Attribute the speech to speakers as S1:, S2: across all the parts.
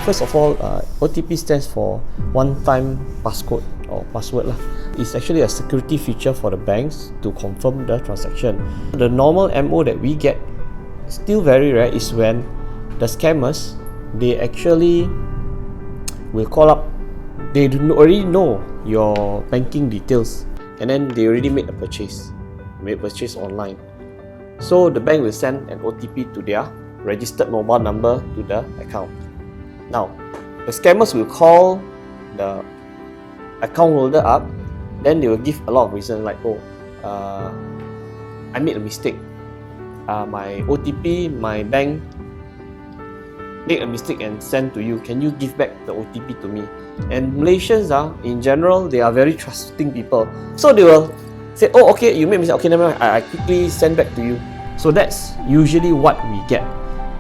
S1: First of all, OTP stands for one-time passcode or password lah. It's actually a security feature for the banks to confirm the transaction. The normal MO that we get, still very rare, is when the scammers, they actually will call up. They already know your banking details, and then they already made a purchase online. So the bank will send an OTP to their registered mobile number to the account. Now, the scammers will call the account holder up, then they will give a lot of reasons like, I made a mistake. My OTP, my bank made a mistake and sent to you. Can you give back the OTP to me? And Malaysians in general, they are very trusting people. So they will say, oh, okay, you made a mistake. Okay, never mind. I quickly send back to you. So that's usually what we get.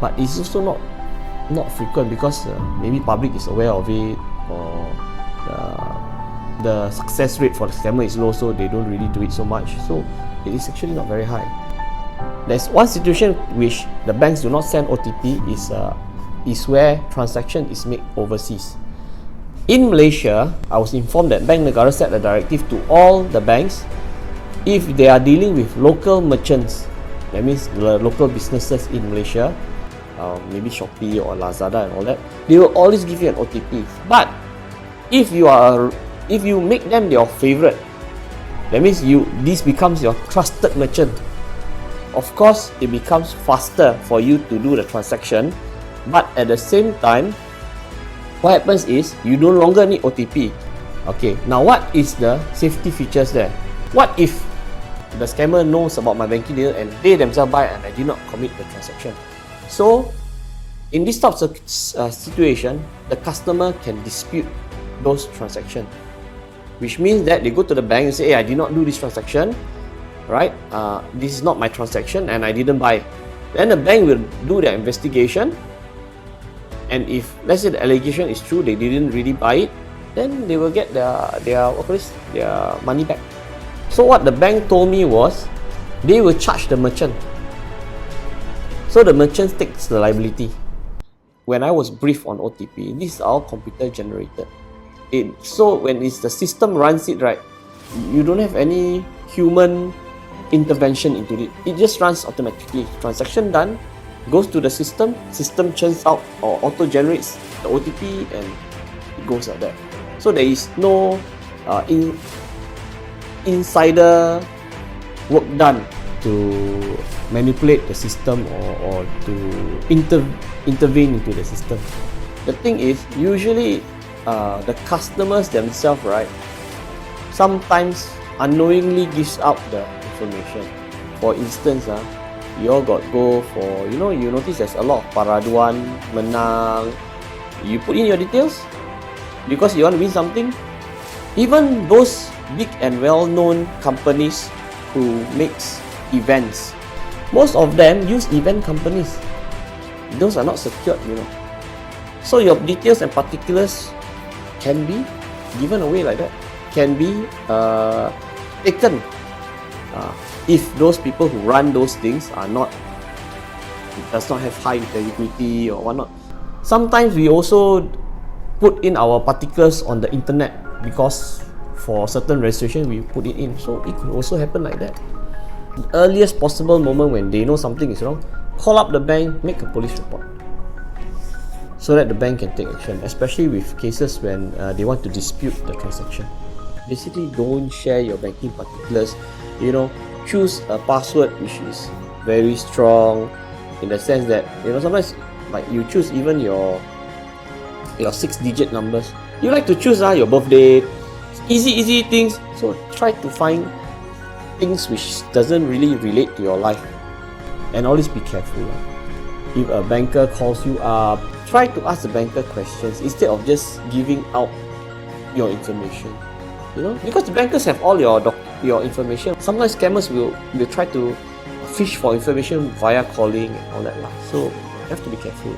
S1: But it's also not frequent because maybe public is aware of it, or the success rate for the scammer is low, so they don't really do it so much. So it is actually not very high. There's one situation which the banks do not send OTP is where transaction is made overseas. In Malaysia, I was informed that Bank Negara set a directive to all the banks, if they are dealing with local merchants, that means the local businesses in Malaysia, maybe Shopee or Lazada and all that, they will always give you an OTP. But if you make them your favorite, that means this becomes your trusted merchant. Of course, it becomes faster for you to do the transaction, but at the same time, what happens is you no longer need OTP. Okay, now what is the safety features there? What if the scammer knows about my banking details and they themselves buy and I did not commit the transaction? So, in this type of situation, the customer can dispute those transactions, which means that they go to the bank and say, hey, I did not do this transaction, right? This is not my transaction and I didn't buy. Then the bank will do their investigation, and if, let's say, the allegation is true, they didn't really buy it, then they will get their money back. So what the bank told me was, they will charge the merchant. So the merchant takes the liability. When I was briefed on OTP, this is all computer generated. So when the system runs it, right, you don't have any human intervention into it. It just runs automatically. Transaction done, goes to the system churns out or auto generates the OTP, and it goes like that. So there is no insider work done to manipulate the system or to intervene into the system. The thing is, usually the customers themselves, right, sometimes unknowingly gives out the information. For instance, you all got go for, you notice there's a lot of paraduan, menang. You put in your details because you want to win something. Even those big and well-known companies who makes events, most of them use event companies. Those are not secured, So your details and particulars can be given away like that, can be taken if those people who run those things does not have high integrity or whatnot. Sometimes we also put in our particulars on the internet because for certain registration we put it in, so it could also happen like that. The earliest possible moment when they know something is wrong, call up the bank, make a police report, so that the bank can take action, especially with cases when they want to dispute the transaction. Basically, don't share your banking particulars. Choose a password which is very strong, in the sense that sometimes like you choose even your 6-digit numbers. You like to choose your birthday, easy things. So try to find things which doesn't really relate to your life, and always be careful. If a banker calls you up, try to ask the banker questions instead of just giving out your information. Because the bankers have all your information. Sometimes scammers will try to fish for information via calling and all that. So you have to be careful.